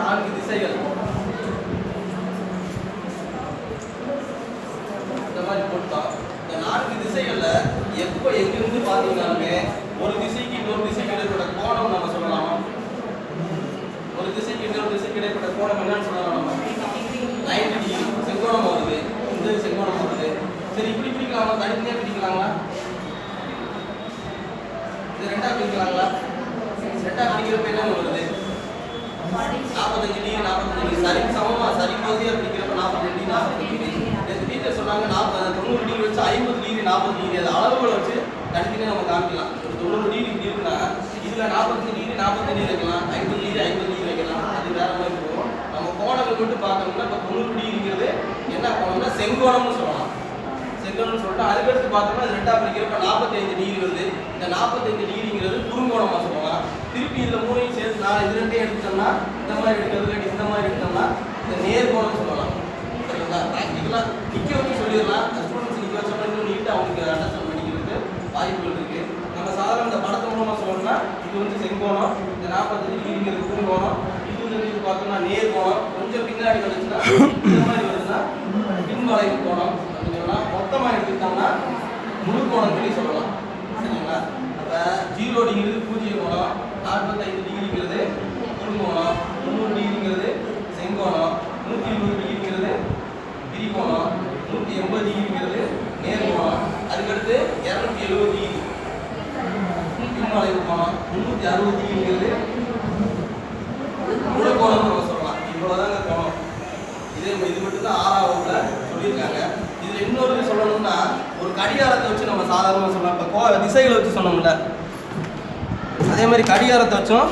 4 திசைகள். இந்த மாதிரி போட்டோம். இந்த 4 திசைகள்ல எப்போ எங்கிருந்து பார்த்தீங்கன்னாலுமே ஒரு திசைக்கு இன்னொரு திசைக்கு இடைப்பட்ட கோணம் நம்ம சொல்லலாமா? ஒரு திசைக்கு இன்னொரு திசைக்கு இடைப்பட்ட கோணம் என்னன்னு சொல்லலாம் நம்ம? 90 டிகிரி செங்கோணம் வருது. இந்த செங்கோணம் வருது. சரி, இப்படி பிரிக்கலாமா? தனித்தனியாக பிரிக்கலாங்களா? இது ரெண்டா பிரிக்கலாங்களா? ரெண்டா பிரிக்கிறப்ப என்ன வருது? 45 டிகிரி 45 டிகிரி சரி சமமா சரி பகுதியாக பிரிக்கிறப்ப 45 டிகிரி 45 டிகிரி. டீச்சர் சொன்னாங்க 90 டிகிரி வச்சு 50 டிகிரி 40 டிகிரி அது அளவுகளை வச்சு தனித்தனியாக நம்ம காமிக்கலாம். ஒரு 90 டிகிரி இப்படி இருக்குன்னா இதில் 45 டிகிரி 40 டிகிரி வைக்கலாம், 50 டிகிரி 50 டிகிரி வைக்கலாம். அது வேற மாதிரி போகும். நம்ம கோணங்கள் மட்டும் பார்க்கணும்னா இப்போ 90 டிகிரிங்கிறது என்ன கோணம்னா செங்கோணம்னு சொல்லலாம். செங்கோணம்னு சொல்லிட்டு அதுக்கடுத்து பார்த்தோம்னா அது ரெண்டாக பிரிக்கிறப்ப 45 டிகிரி வருது. இந்த 45 டிகிரிங்கிறது குறுங்கோணமாக சொல்லலாம். திருப்பி இதில் மூணையும் சேர்த்து நான் இது ரெண்டையும் எடுத்துட்டோம்னா இந்த மாதிரி எடுக்கிறது இந்த மாதிரி எடுத்தோம்னா இந்த நேர்கோணம் சொல்லலாம். சரிங்களா? ப்ராக்டிக்கலாக நிற்க வச்சு சொல்லிடலாம். ஸ்டூடெண்ட்ஸ் நிற்க வச்சோம்னா இன்னும் நீட்டாக அவங்களுக்கு அண்டர்ஸ்டாண்ட் பண்ணிக்கிறதுக்கு வாய்ப்புகள் இருக்குது. நம்ம சாதாரண இந்த படத்து மூலமாக சொல்லணும்னா இது வந்து செங்கோணம், இந்த 45 டிகிரிங்கிறது குறுங்கோணம், இது பார்த்தோம்னா நேர்கோணம், கொஞ்சம் பின்னாடி வந்துச்சுன்னா இந்த மாதிரி வருதுன்னா பின்வளைவு கோணம் அப்படின்னு சொல்லலாம். மொத்தமாக எடுத்துக்கிட்டோம்னா முழு கோணம் சொல்லலாம். சரிங்களா? அப்போ 0 டிகிரி பூஜ்ஜிய கோணம், 45 டிகிரிங்கிறது குறுங்கோணம், 90 டிகிரிங்கிறது செங்கோணம், 120 டிகிரிங்கிறது விரிகோணம், 180 டிகிரிங்கிறது நேர்கோணம், அதுக்கடுத்து 270 டிகிரி பின்வளைவு கோணம், 360 டிகிரிங்கிறது முழு கோணம் நம்ம சொல்லலாம். இவ்வளோதாங்க கோணம். இது மட்டும்தான் 6ஆம் வகுப்புல சொல்லியிருக்காங்க. இதில் இன்னொரு சொல்லணும்னா ஒரு கடிகாரத்தை வச்சு நம்ம சாதாரணமாக சொல்லலாம். இப்போ திசைகளை வச்சு சொன்னோம்ல, அதே மாதிரி கடிகாரத்தை வச்சும்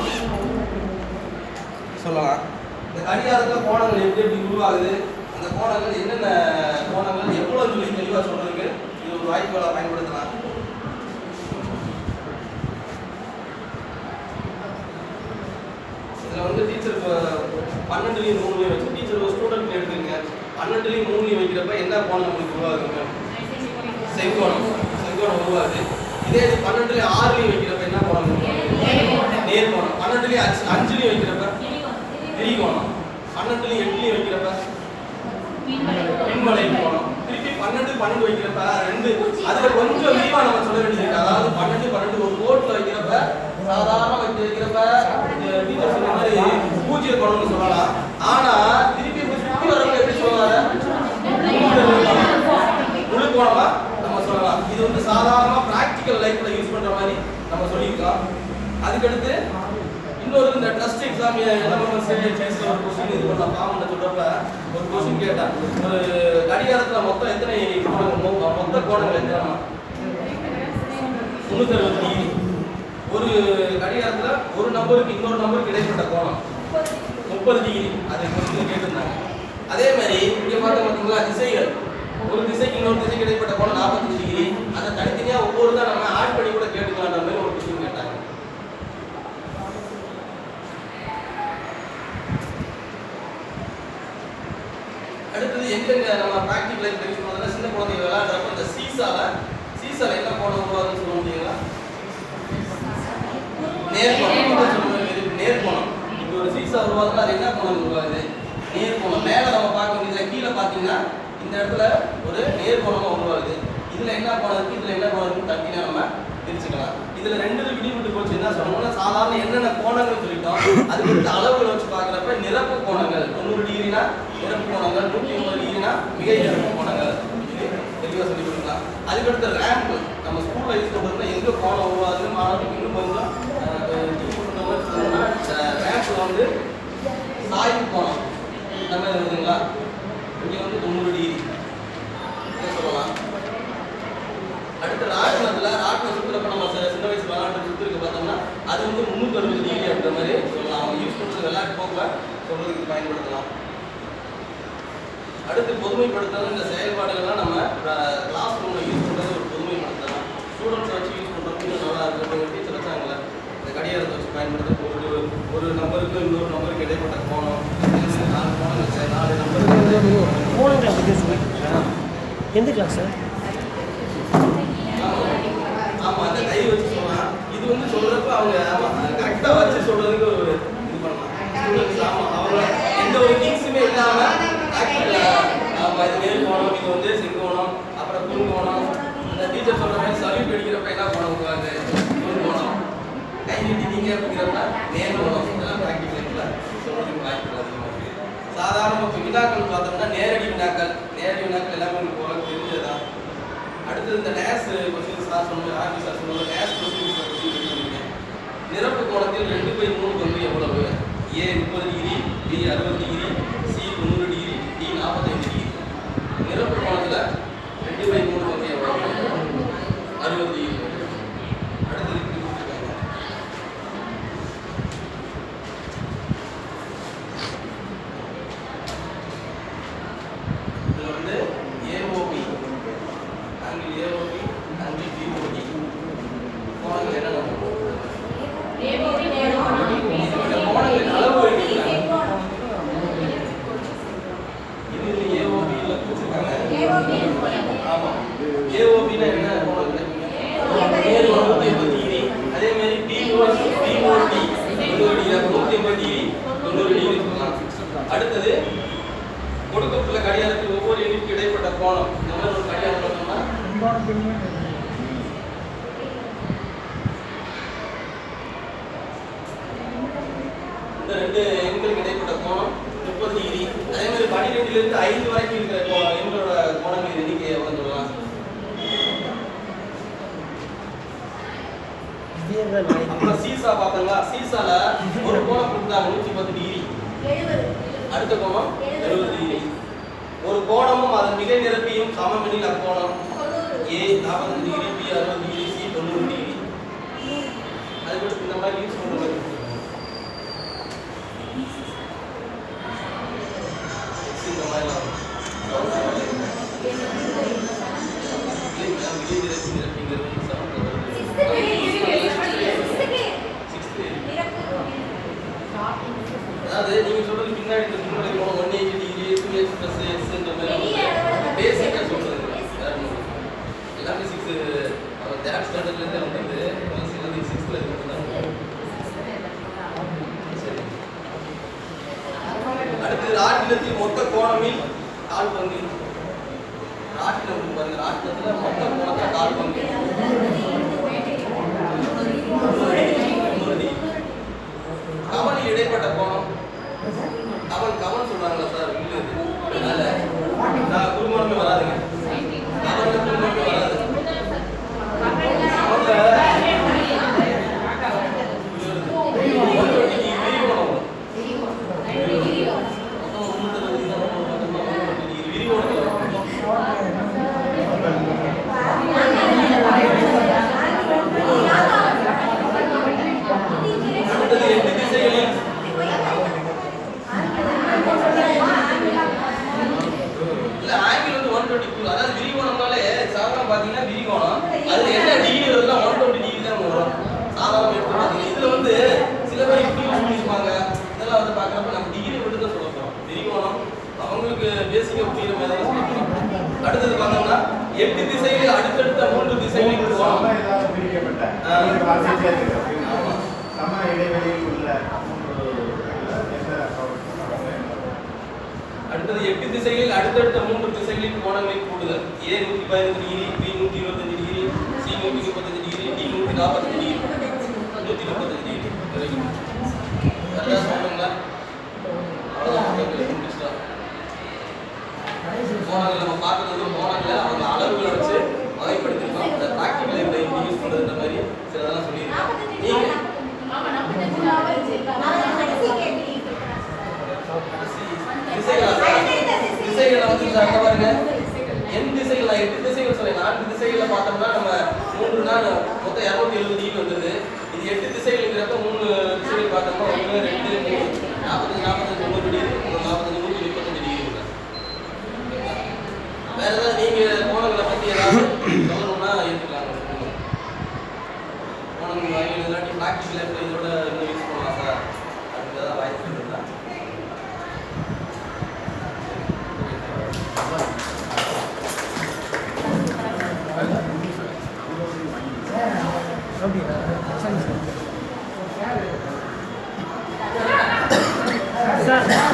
சொல்லலாம். இந்த கடிகாரத்தில் கோணங்கள் எப்படி எப்படி உருவாகுது, அந்த கோணங்கள் என்னென்ன கோணங்கள் எவ்வளோ சொல்லி தெளிவாக சொல்றதுக்கு இது ஒரு வாய்ப்புகளை பயன்படுத்தலாம். இதில் வந்து டீச்சர் இப்போ 12லையும் 3லையும் வச்சு டீச்சர் ஒரு ஸ்டூடெண்ட் எடுத்துருங்க. 12லையும் 3லையும் வைக்கிறப்ப என்ன கோணம் உங்களுக்கு உருவாகுதுங்க? செங்கோணம். செங்கோணம் உருவாகுது. இதே இது 12லையும் 6லையும் வைக்கிறப்ப என்ன கோணம் உருவாகுது? நேர்கோணம். 12லையும் 5லையும் வைக்கிறப்ப விரிகோணம். 12லையும் 8லையும் வைக்கிறப்ப பின்வளைவு கோணம். திருப்பி 12 12 வைக்கிறப்ப ரெண்டு அதுல கொஞ்சம் விரிவா நம்ம சொல்ல வேண்டியது. அதாவது 12 12 ஒரு கோட்ல வைக்கிறப்ப சாதாரண வைக்கிறப்ப டீச்சர் சொன்ன மாதிரி பூஜ்ஜிய கோணம்னு சொல்லலாம். ஆனா திருப்பி சுற்றி வரப்ப எப்படி சொல்லுவாங்க? முழு கோணமா நம்ம சொல்லலாம். இது வந்து சாதாரண பிராக்டிக்கல் லைஃப்ல யூஸ் பண்ற மாதிரி நம்ம சொல்லியிருக்கோம். அதுக்கடுத்து இன்னொரு இந்த ட்ரஸ்ட் எக்ஸாம் எல்எம்எஸ் ஃபேஸ்ல ஒரு கொஸ்டின் இது பண்ண ஃபார்ம்ல சொல்றப்ப ஒரு கொஸ்டின் கேட்டேன். ஒரு கடிகாரத்துல மொத்தம் எத்தனை கோணங்கள், மொத்த கோணங்கள் எத்தனை? 360 டிகிரி. ஒரு கடிகாரத்துல ஒரு நம்பருக்கு இன்னொரு நம்பருக்கு இடைப்பட்ட கோணம் 30 டிகிரி. அதை கொஸ்டின் கேட்டிருந்தாங்க. அதே மாதிரி இங்க பார்த்தீங்களா திசைகள், ஒரு திசைக்கு இன்னொரு திசைக்கு இடைப்பட்ட கோணம் 45 டிகிரி. அதை தனித்தனியா ஒவ்வொரு தான் நம்ம ஆட் பண்ணி கூட கேட்டுக்கலான்ற மாதிரி ஒரு கொஸ்டின் கேட்டாங்க. அடுத்தது எங்க நம்ம பிராக்டிகல் லைஃப் யூஸ் பண்றதுனா சின்ன குழந்தைங்க விளையாடுறப்ப இந்த சீசால என்ன கோணம் உருவாகுதுன்னு சொல்ல முடியுங்களா? நேர்கோணம். நேர்கோணம். இப்போ ஒரு சீசா உருவாகுதுன்னா அது என்ன கோணம் உருவாகுது? நேர்கோணம். மேல நம்ம பார்க்க முடியல, கீழே பார்த்தீங்கன்னா இந்த இடத்துல ஒரு நேர்கோணமா உருவாகுது. இதுல என்ன கோணம் இருக்கு, இதுல என்ன கோணம் இருக்கு தனியா நம்ம பிரிச்சுக்கலாம். இதுல ரெண்டு விடுபட்டு போச்சு. என்ன சொல்லணும்னா சாதாரண என்னென்ன கோணங்கள் சொல்லிட்டோம், அதுக்கு அளவுகளை வச்சு பார்க்குறப்ப நிரப்பு கோணங்கள் 90 டிகிரினா நிரப்பு கோணங்கள், 180 டிகிரினா மிகை நிரப்பு கோணங்கள் தெளிவாக சொல்லி கொடுக்கலாம். அதுக்கடுத்து ரேம்ப் நம்ம ஸ்கூல்ல யூஸ் பண்ணுறதுனா எங்கே கோணம் உருவாகுதுன்னு மாணவர்களுக்கு இன்னும் கொஞ்சம் ரேம்ப்ல வந்து சாய்வு கோணம் நம்ம வருதுங்களா, இங்கே வந்து 90 டிகிரி சொல்லலாம். அடுத்து ராட்டினம் சுற்றுறப்ப நம்ம சின்ன வயசு விளையாட்டு சுற்றுருக்கு பார்த்தோம்னா அது வந்து 360 டிகிரி அப்படின்ற மாதிரி சொல்லலாம். அவங்க யூஸ் பண்ணுறது விளையாட்டு போக்கில் சொல்றதுக்கு பயன்படுத்தலாம். அடுத்து பொதுமைப்படுத்துறது இந்த செயல்பாடுகள்லாம் நம்ம கிளாஸ் ரூம்ல யூஸ் பண்ணுறது ஒரு பொதுமைப்படுத்தலாம். ஸ்டூடெண்ட்ஸ் வச்சு யூஸ் பண்ணுறது நல்லா இருக்கிற டீச்சர் வச்சாங்களே இந்த கடிகாரத்தை வச்சு பயன்படுத்த ஒரு நம்பருக்கு இன்னொரு நம்பருக்கு இடைப்பட்ட கோணம் 4 கோணம் வச்சு 4 நம்பருக்கு எந்த கிளாஸ் சார்? ஆமாம், அந்த கை வச்சு சொல்லலாம். இது வந்து சொல்றப்ப அவங்க கரெக்டாக வச்சு சொல்றதுக்கு ஒரு இது பண்ணலாம். ஸ்டூடெண்ட்ஸ் ஆமாம் அவங்க டீச்சர் சொல்ற மாதிரி சல்யூட் அடிக்கிறப்ப என்ன கோணம் உட்காந்து ஒரு கோணம், கை நீட்டிட்டீங்க அப்படிங்கிறப்ப நேர் கோணம். இதெல்லாம் ப்ராக்டிக்கல் சொல்றதுக்கு வாய்ப்புகள் அதிகமாக இருக்கு. சாதாரண இப்போ வினாக்கள் பார்த்தோம்னா நேரடி வினாக்கள் எல்லாமே உங்களுக்கு ஓரளவுக்கு தெரிஞ்சதுதான். அடுத்தது இந்த நேஸ் கொஸ்டின்ஸ் தான் சொன்னேன், ஆர்பி சார் சொன்னாங்க நேஸ் கொஸ்டின்ஸ் சொல்லியிருக்கேன். நிரப்பு கோணத்தில் 2/3 பங்கு எவ்வளவு? A 30 degree, B 60 degree, C 90 degree, D 45 degree. நிரப்பு கோணத்தில் 2/3 பங்கு எவ்வளவு? 60 டிகிரி. அடுத்தது இப்படி கொடுத்துருக்காங்க. இதில் வந்து AOB angle AOB angle BOD கோணங்கள் என்ன நம்ம அடுத்தது கொடுக்கப்பட்டுள்ள கடிகாரத்தில் ஒவ்வொரு எண்ணிற்கு இடைப்பட்ட கோணம். இந்த மாதிரி ஒரு கடிகாரம் பார்த்தோம்னா இந்த 2 எண்களுக்கு இடைப்பட்ட கோணம் 30 டிகிரி. அதே மாதிரி 12 இருந்து 5 வரைக்கும் இருக்கிற எண்களோட கோணங்களின் எண்ணிக்கை எவ்வளவு சொல்லலாம்? அப்புறம் சீசா பார்த்தீங்களா? சீசால ஒரு கோணம் கொடுத்தாங்க 110 டிகிரி, அடுத்த கோணம் 70 டிகிரி. ஒரு கோணமும் அதன் மிகை நிரப்பியும் சமம் எனில் அக்கோணம் A 45 degree, B 60 degree, C 90 degree. அதுக்கு இந்த மாதிரி யூஸ் பண்ணுறது இந்த மாதிரி அதாவது நீங்க சொல்றது பின்னாடி இந்த முன்னாடி 180 டிகிரி 2x + x ன்ற மாதிரி பேசிக்கா சொல்றது எல்லாமே 6 அவர் தேர்ட் ஸ்டாண்டர்ட்ல இருந்து வந்தது சிலது 6ல இருந்தாங்க. சரி, அடுத்து ராட்டினத்தில் மொத்த கோணமில் கால் பங்கு. ராட்டினம் பாருங்க, ராட்டினத்துல மொத்த கோணத்துல கால் பங்கு 90 டிகிரி. கவனில் இடைப்பட்ட கோணம் கவன் சொல்றாங்களா சார்? இல்லை, அதனால நான் குருமானமே வராதுங்க. கவன்ல குருமானமே வராது. பாத்தீங்கன்னா விரிகோணம் அதுல என்ன டிகிரி வருதுன்னா 120 டிகிரி தான் வரும். சாதாரண எடுத்து பாத்தீங்கன்னா இதுல வந்து சில பேர் இப்படி யூஸ் பண்ணிருப்பாங்க. இதெல்லாம் வந்து பாக்குறப்ப நம்ம டிகிரி விட்டு தான் சொல்ல போறோம். விரிகோணம் அவங்களுக்கு பேசிக்கா புரியுற மாதிரி தான் சொல்ல போறோம். அடுத்தது பார்த்தோம்னா 8 திசைகளில் அடுத்தடுத்த 3 திசைகளில் கோணம் சம இடைவெளியில் உள்ள அடுத்தது 8 திசைகளில் அடுத்தடுத்த 3 திசைகளின் கோணங்களின் கூடுதல். A 115 degree, B 125 degree, C 135 degree, D 145 degree, 135 degree. நல்லா சொல்லுங்களா? கோணங்கள் நம்ம பார்த்தது கோணங்களை அவங்க அளவுகளை வச்சு வகைப்படுத்திருக்கோம். அந்த ப்ராக்டிக்கல் எப்படி யூஸ் பண்ணுறதுன்ற மாதிரி சிலதெல்லாம் சொல்லியிருக்கோம். நீங்கள் திசைகளை வந்து பாருங்க, என் திசைகள் 8 திசைகள் சொல்ல 4 திசைகளை பார்த்தோம்னா நம்ம 3 நாள் மொத்தம் 270 டிகிரி வந்துருது. இது 8 திசைகள்ங்கிறப்ப 3 திசைகள் பார்த்தோம்னா 1 2 3 45 90 டிகிரி 45 135 டிகிரி இருக்கு. வேற ஏதாவது நீங்க கோணங்களை பத்தி ஏதாவது சொல்லணும்னா ஏற்றுக்கலாம். கோணங்கள் வாங்கி இல்லாட்டி ப்ராக்டிக்கல் எப்படி இதோட இன்னும் யூஸ் பண்ணலாம் சார் அதுக்கு ஏதாவது வாய்ப்பு இருக்குதா? சார்